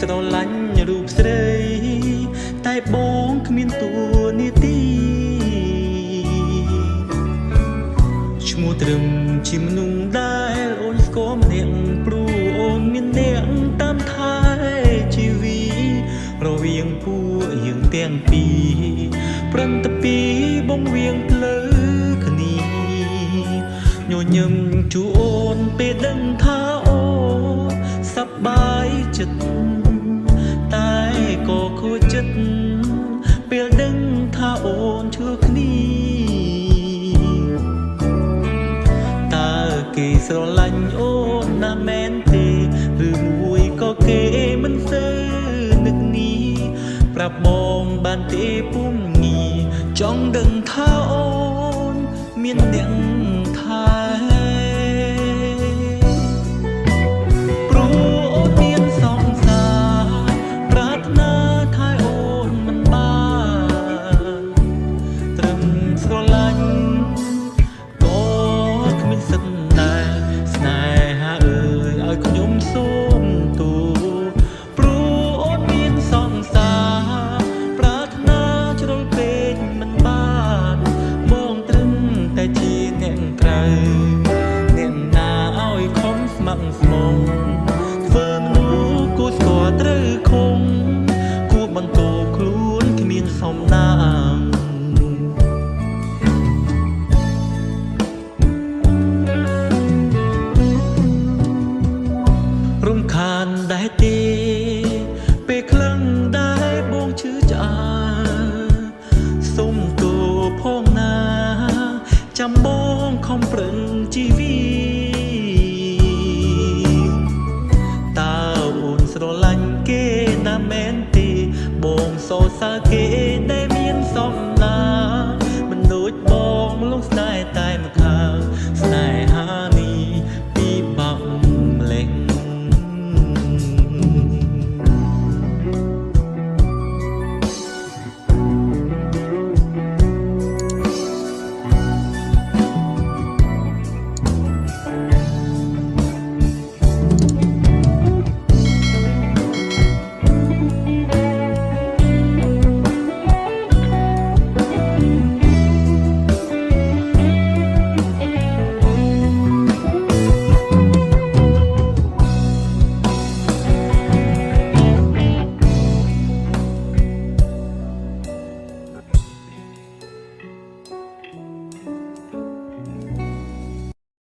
ស្រឡាញ់រូបស្រីតែបងគ្មានតួនាទីឈ្មោះត្រឹមជាមនុស្សដែលអូនស្គាល់ម្នាក់ព្រោះអូនមានអ្នកតាមថែជីវីរវាងពួកយើងទាំងពីរប្រឹងតែពីបងវៀងផ្លូវគ្នាញញឹមជួអូនពេលដឹងថាអូនសប្បាយចិត្តតែក៏ខូចចិត្តពេលដឹងថាអូនឈឺគ្នាតើគេស្រឡាញ់អូនណាមែនទេឬមួយក៏គេមិនសូវនឹកនេះប្រាប់បងបានទេពុំងាចង់ដឹងថាអូនមានអ្នកថែព្រោះអូនមានសង្សារប្រាថ្នាថែអូនមិនបានត្រឹមស្រឡាញ់ក៏គ្មានសិទ្ធិដែរស្នេហាអើយឲ្យខ្ញុំសូមទូព្រោះអូនមានសង្សារប្រាថ្នាជ្រុលពេកមិនបានបងត្រឹមតែជាអ្នកក្រៅអ្នកណាឲ្យខំស្ម័គ្រស្មងធ្វើមនុស្សគួរស្គាល់ត្រូវខំគួរបន្តខ្លួនគ្មានសំណាងរំខានដែរទេពេលខ្លាំងដែរបងឈឺឆ្អាសុំទោផងណាចាំបងខំប្រឹងជីវីតើអូនស្រឡាញ់គេណាមែនទេបងសរសើរគេ